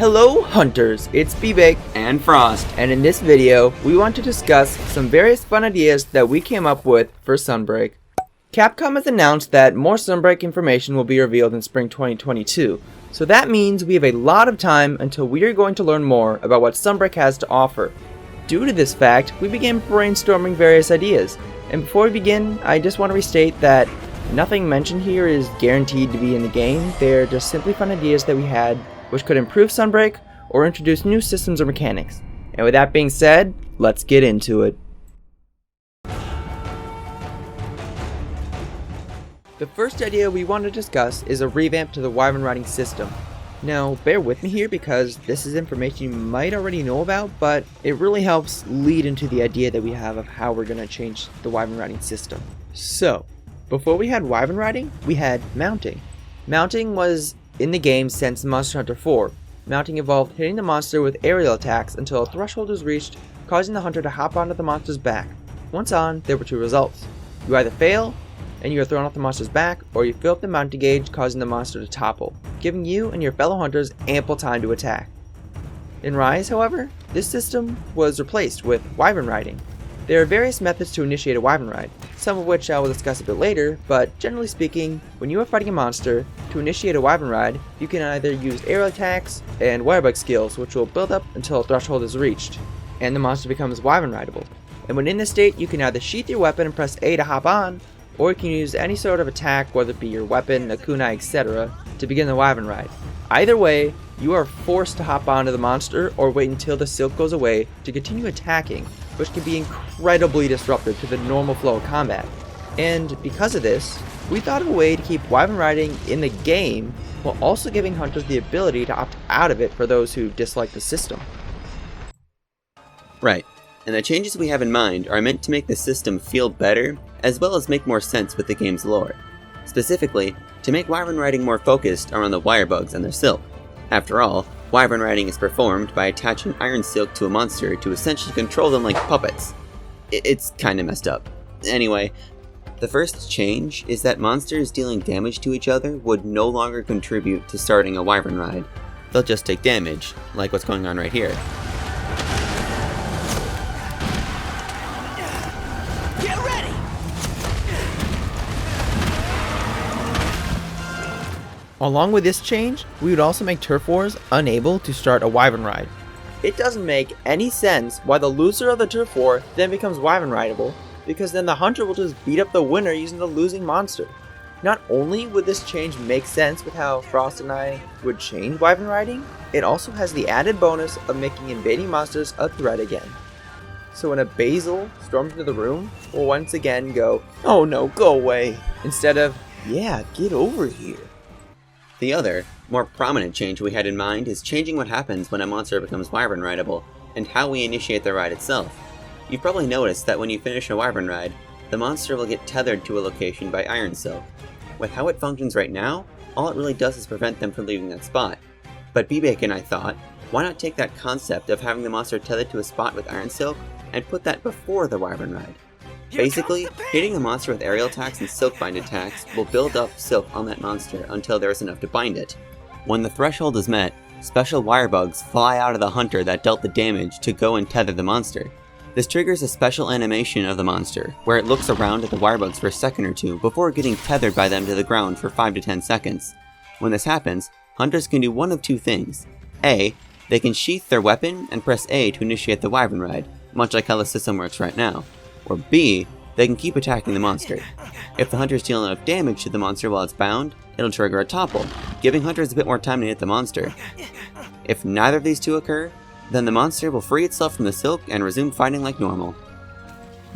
Hello hunters, it's B-Bake and Frost, and in this video we want to discuss some various fun ideas that we came up with for Sunbreak. Capcom has announced that more Sunbreak information will be revealed in spring 2022, so that means we have a lot of time until we are going to learn more about what Sunbreak has to offer. Due to this fact, we began brainstorming various ideas, and before we begin, I just want to restate that nothing mentioned here is guaranteed to be in the game. They're just simply fun ideas that we had which could improve Sunbreak or introduce new systems or mechanics. And with that being said, let's get into it. The first idea we want to discuss is a revamp to the Wyvern riding system. Now, bear with me here because this is information you might already know about, but it really helps lead into the idea that we have of how we're going to change the Wyvern riding system. So, before we had Wyvern riding, we had mounting. Mounting was in the game since Monster Hunter 4. Mounting involved hitting the monster with aerial attacks until a threshold is reached, causing the hunter to hop onto the monster's back. Once on, there were two results. You either fail, and you are thrown off the monster's back, or you fill up the mounting gauge, causing the monster to topple, giving you and your fellow hunters ample time to attack. In Rise, however, this system was replaced with Wyvern riding. There are various methods to initiate a Wyvern ride, some of which I will discuss a bit later, but generally speaking, when you are fighting a monster, to initiate a Wyvern ride, you can either use aerial attacks and Wirebugs skills, which will build up until a threshold is reached, and the monster becomes Wyvern rideable. And when in this state, you can either sheath your weapon and press A to hop on, or you can use any sort of attack, whether it be your weapon, a kunai, etc., to begin the Wyvern ride. Either way, you are forced to hop onto the monster or wait until the silk goes away to continue attacking, which can be incredibly disruptive to the normal flow of combat. And because of this, we thought of a way to keep Wyvern riding in the game while also giving hunters the ability to opt out of it for those who dislike the system. Right, and the changes we have in mind are meant to make the system feel better, as well as make more sense with the game's lore. Specifically, to make Wyvern riding more focused around the Wirebugs and their silk. After all, Wyvern riding is performed by attaching iron silk to a monster to essentially control them like puppets. It's kinda messed up. Anyway, the first change is that monsters dealing damage to each other would no longer contribute to starting a Wyvern ride. They'll just take damage, like what's going on right here. Along with this change, we would also make turf wars unable to start a Wyvern ride. It doesn't make any sense why the loser of the turf war then becomes Wyvern rideable, because then the hunter will just beat up the winner using the losing monster. Not only would this change make sense with how Frost and I would change Wyvern riding, it also has the added bonus of making invading monsters a threat again. So when a Basil storms into the room, we'll once again go, "Oh no, go away," instead of, "Yeah, get over here." The other, more prominent change we had in mind is changing what happens when a monster becomes Wyvern rideable, and how we initiate the ride itself. You've probably noticed that when you finish a Wyvern ride, the monster will get tethered to a location by iron silk. With how it functions right now, all it really does is prevent them from leaving that spot. But B-Bake and I thought, why not take that concept of having the monster tethered to a spot with iron silk, and put that before the Wyvern ride? Basically, hitting a monster with aerial attacks and silk bind attacks will build up silk on that monster until there is enough to bind it. When the threshold is met, special Wirebugs fly out of the hunter that dealt the damage to go and tether the monster. This triggers a special animation of the monster, where it looks around at the Wirebugs for a second or two before getting tethered by them to the ground for 5 to 10 seconds. When this happens, hunters can do one of two things. A, they can sheath their weapon and press A to initiate the Wyvern ride, much like how the system works right now. Or B, they can keep attacking the monster. If the hunters deal enough damage to the monster while it's bound, it'll trigger a topple, giving hunters a bit more time to hit the monster. If neither of these two occur, then the monster will free itself from the silk and resume fighting like normal.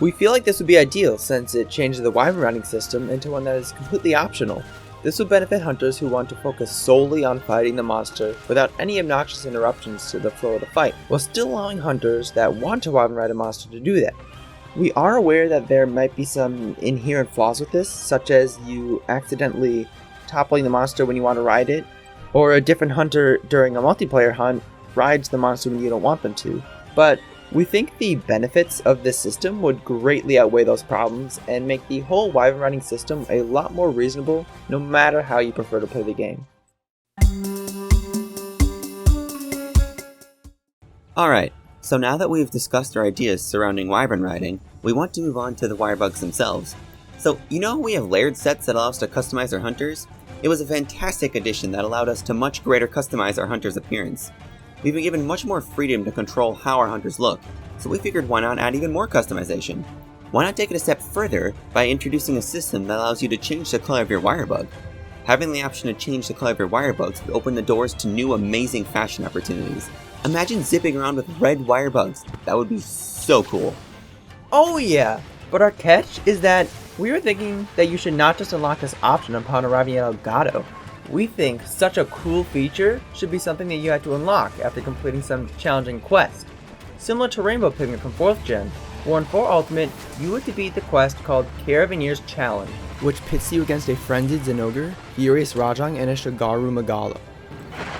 We feel like this would be ideal since it changes the Wyvern riding system into one that is completely optional. This would benefit hunters who want to focus solely on fighting the monster without any obnoxious interruptions to the flow of the fight, while still allowing hunters that want to Wyvern ride a monster to do that. We are aware that there might be some inherent flaws with this, such as you accidentally toppling the monster when you want to ride it, or a different hunter during a multiplayer hunt rides the monster when you don't want them to. But we think the benefits of this system would greatly outweigh those problems and make the whole Wyvern riding system a lot more reasonable no matter how you prefer to play the game. Alright, so now that we've discussed our ideas surrounding Wyvern riding, we want to move on to the Wirebugs themselves. So, you know how we have layered sets that allow us to customize our hunters? It was a fantastic addition that allowed us to much greater customize our hunter's appearance. We've been given much more freedom to control how our hunters look, so we figured why not add even more customization? Why not take it a step further by introducing a system that allows you to change the color of your Wirebug? Having the option to change the color of your Wirebugs would open the doors to new amazing fashion opportunities. Imagine zipping around with red Wirebugs. That would be so cool. Oh yeah, but our catch is that we were thinking that you should not just unlock this option upon arriving at Elgato. We think such a cool feature should be something that you had to unlock after completing some challenging quest. Similar to Rainbow Pigment from 4th Gen, where in 4 Ultimate, you would defeat the quest called Caravanier's Challenge, which pits you against a frenzied Zenogre, Furious Rajang, and a Shigaru Magala.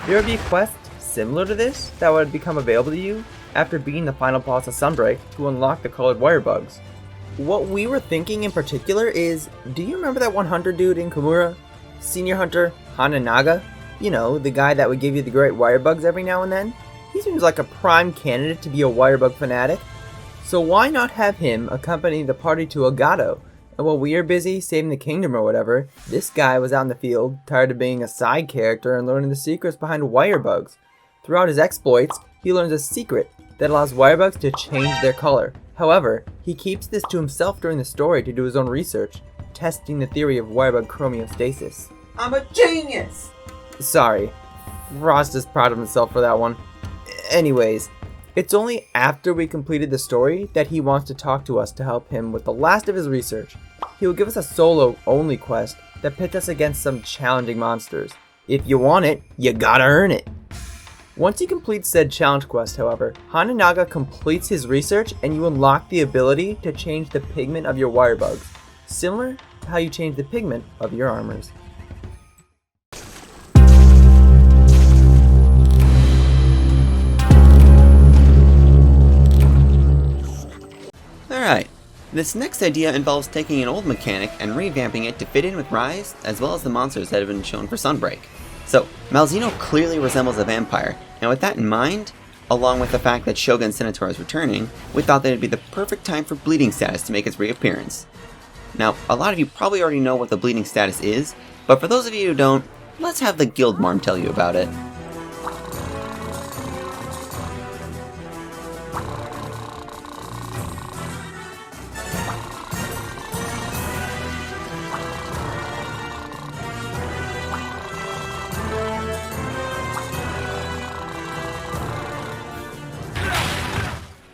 There would be a quest similar to this that would become available to you after beating the final boss of Sunbreak to unlock the colored Wirebugs. What we were thinking in particular is, do you remember that one hunter dude in Komura? Senior Hunter Hananaga? You know, the guy that would give you the great Wirebugs every now and then? He seems like a prime candidate to be a Wirebug fanatic. So why not have him accompany the party to Elgato? And while we are busy saving the kingdom or whatever, this guy was out in the field, tired of being a side character and learning the secrets behind Wirebugs. Throughout his exploits, he learns a secret that allows Wirebugs to change their color. However, he keeps this to himself during the story to do his own research, testing the theory of Wirebug chromostasis. I'm a genius! Sorry, Frost is proud of himself for that one. Anyways, it's only after we completed the story that he wants to talk to us to help him with the last of his research. He will give us a solo-only quest that pits us against some challenging monsters. If you want it, you gotta earn it. Once you complete said challenge quest, however, Hananaga completes his research and you unlock the ability to change the pigment of your Wirebugs, similar to how you change the pigment of your armors. Alright, this next idea involves taking an old mechanic and revamping it to fit in with Rise, as well as the monsters that have been shown for Sunbreak. So, Malzeno clearly resembles a vampire, and with that in mind, along with the fact that Shogun Senator is returning, we thought that it'd be the perfect time for bleeding status to make its reappearance. Now, a lot of you probably already know what the bleeding status is, but for those of you who don't, let's have the Guild Marm tell you about it.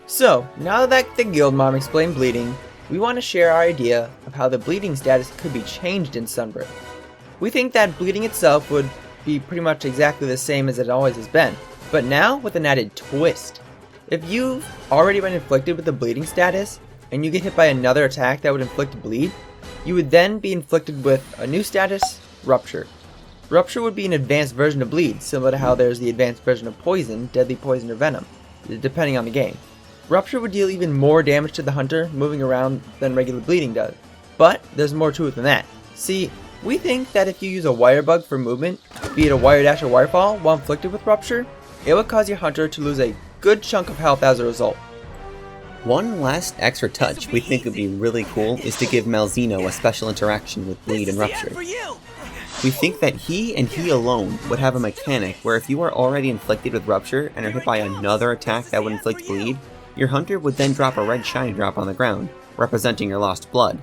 So, now that the Guild Mom explained bleeding, we want to share our idea of how the bleeding status could be changed in Sunbreak. We think that bleeding itself would be pretty much exactly the same as it always has been, but now with an added twist. If you've already been inflicted with the bleeding status, and you get hit by another attack that would inflict bleed, you would then be inflicted with a new status, Rupture. Rupture would be an advanced version of bleed, similar to how there's the advanced version of poison, deadly poison, or venom, depending on the game. Rupture would deal even more damage to the hunter moving around than regular bleeding does. But there's more to it than that. See, we think that if you use a Wirebug for movement, be it a Wire Dash or Wirefall, while inflicted with Rupture, it would cause your hunter to lose a good chunk of health as a result. One last extra touch we think would be really cool is to give Malzeno a special interaction with Bleed and Rupture. We think that he and he alone would have a mechanic where if you are already inflicted with Rupture and are hit by another attack that would inflict Bleed, your hunter would then drop a red shiny drop on the ground, representing your lost blood.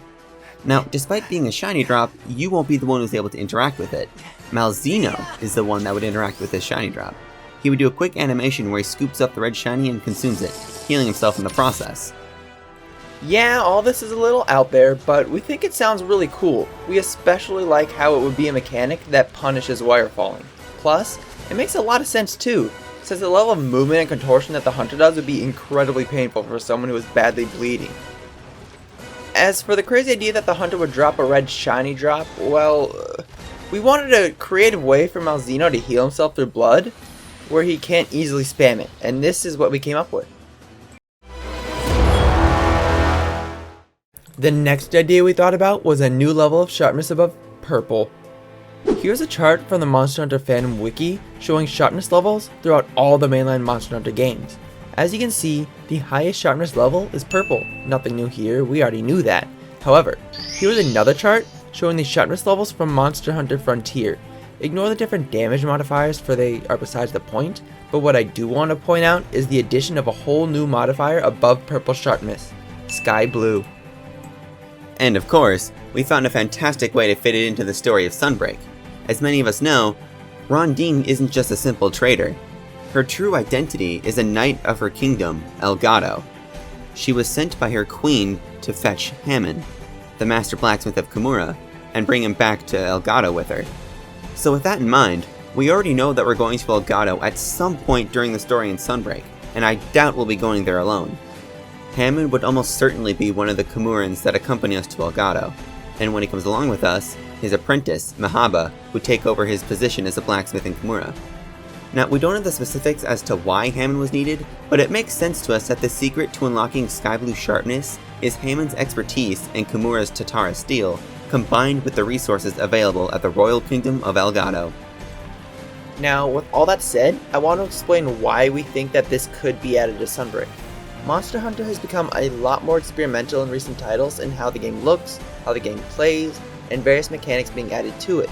Now, despite being a shiny drop, you won't be the one who's able to interact with it. Malzeno is the one that would interact with this shiny drop. He would do a quick animation where he scoops up the red shiny and consumes it, healing himself in the process. Yeah, all this is a little out there, but we think it sounds really cool. We especially like how it would be a mechanic that punishes wire falling. Plus, it makes a lot of sense too, since the level of movement and contortion that the hunter does would be incredibly painful for someone who is badly bleeding. As for the crazy idea that the hunter would drop a red shiny drop, well, we wanted a creative way for Malzeno to heal himself through blood, where he can't easily spam it, and this is what we came up with. The next idea we thought about was a new level of sharpness above purple. Here's a chart from the Monster Hunter fandom wiki showing sharpness levels throughout all the mainline Monster Hunter games. As you can see, the highest sharpness level is purple. Nothing new here, we already knew that. However, here's another chart showing the sharpness levels from Monster Hunter Frontier. Ignore the different damage modifiers for they are besides the point, but what I do want to point out is the addition of a whole new modifier above purple sharpness, Sky Blue. And of course, we found a fantastic way to fit it into the story of Sunbreak. As many of us know, Rondine isn't just a simple trader. Her true identity is a knight of her kingdom, Elgato. She was sent by her queen to fetch Hammond, the master blacksmith of Kimura, and bring him back to Elgato with her. So with that in mind, we already know that we're going to Elgato at some point during the story in Sunbreak, and I doubt we'll be going there alone. Hammond would almost certainly be one of the Kimurans that accompany us to Elgato, and when he comes along with us, his apprentice, Mahaba, would take over his position as a blacksmith in Kimura. Now, we don't know the specifics as to why Hammond was needed, but it makes sense to us that the secret to unlocking Sky Blue sharpness is Hammond's expertise and Kimura's Tatara steel, combined with the resources available at the Royal Kingdom of Elgato. Now, with all that said, I want to explain why we think that this could be added to Sunbreak. Monster Hunter has become a lot more experimental in recent titles in how the game looks, how the game plays, and various mechanics being added to it.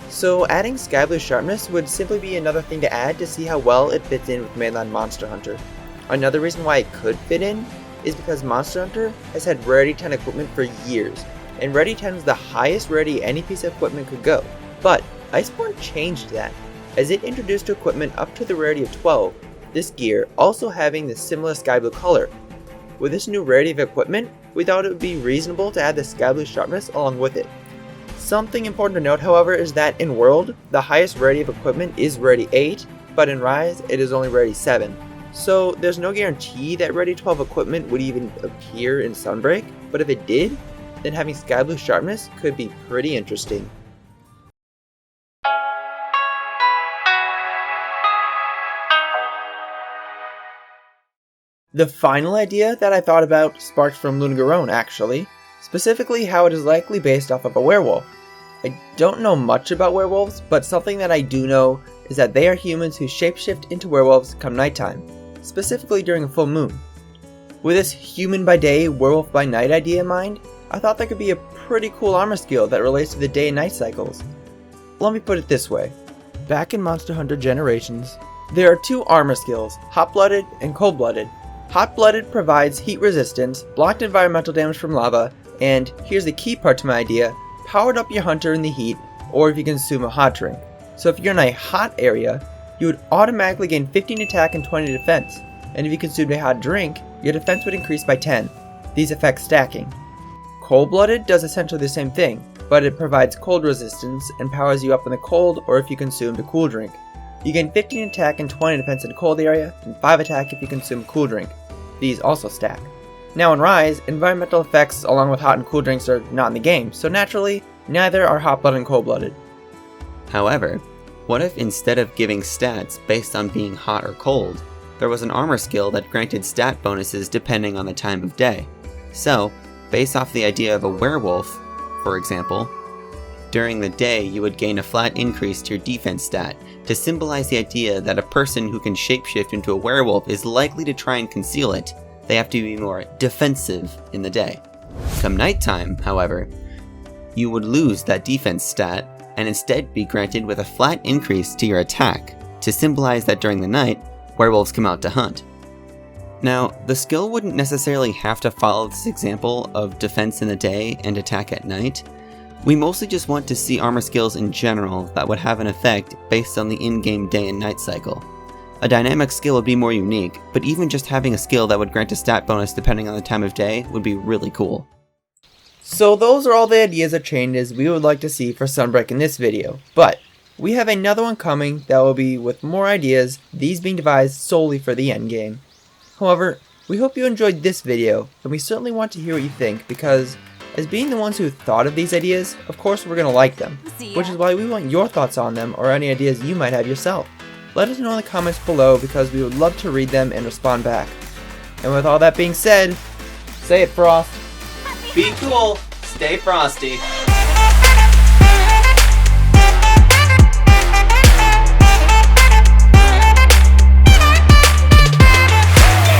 So adding Sky Blue sharpness would simply be another thing to add to see how well it fits in with mainline Monster Hunter. Another reason why it could fit in is because Monster Hunter has had Rarity 10 equipment for years, and Rarity 10 was the highest rarity any piece of equipment could go. But Iceborne changed that, as it introduced equipment up to the rarity of 12, this gear also having the similar Sky Blue color. With this new rarity of equipment, we thought it would be reasonable to add the Sky Blue sharpness along with it. Something important to note, however, is that in World, the highest rarity of equipment is rarity 8, but in Rise, it is only rarity 7. So there's no guarantee that rarity 12 equipment would even appear in Sunbreak, but if it did, then having Sky Blue sharpness could be pretty interesting. The final idea that I thought about sparked from Lunagaron, actually, specifically how it is likely based off of a werewolf. I don't know much about werewolves, but something that I do know is that they are humans who shapeshift into werewolves come nighttime, specifically during a full moon. With this human by day, werewolf by night idea in mind, I thought there could be a pretty cool armor skill that relates to the day and night cycles. Let me put it this way. Back in Monster Hunter Generations, there are two armor skills, Hot-Blooded and Cold-Blooded. Hot-Blooded provides heat resistance, blocked environmental damage from lava, and here's the key part to my idea, powered up your hunter in the heat, or if you consume a hot drink. So if you're in a hot area, you would automatically gain 15 attack and 20 defense, and if you consumed a hot drink, your defense would increase by 10. These effects stacking. Cold-Blooded does essentially the same thing, but it provides cold resistance and powers you up in the cold or if you consumed a cool drink. You gain 15 attack and 20 defense in a cold area, and 5 attack if you consume a cool drink. These also stack. Now in Rise, environmental effects along with hot and cool drinks are not in the game, so naturally, neither are hot-blooded and cold-blooded. However, what if instead of giving stats based on being hot or cold, there was an armor skill that granted stat bonuses depending on the time of day? So, based off the idea of a werewolf, for example, during the day you would gain a flat increase to your defense stat to symbolize the idea that a person who can shapeshift into a werewolf is likely to try and conceal it. They have to be more defensive in the day. Come nighttime, however, you would lose that defense stat and instead be granted with a flat increase to your attack to symbolize that during the night, werewolves come out to hunt. Now, the skill wouldn't necessarily have to follow this example of defense in the day and attack at night. We mostly just want to see armor skills in general that would have an effect based on the in-game day and night cycle. A dynamic skill would be more unique, but even just having a skill that would grant a stat bonus depending on the time of day would be really cool. So those are all the ideas or changes we would like to see for Sunbreak in this video, but we have another one coming that will be with more ideas, these being devised solely for the endgame. However, we hope you enjoyed this video, and we certainly want to hear what you think because, as being the ones who thought of these ideas, of course we're going to like them, which is why we want your thoughts on them or any ideas you might have yourself. Let us know in the comments below because we would love to read them and respond back. And with all that being said, say it, Frost. Be cool, stay frosty.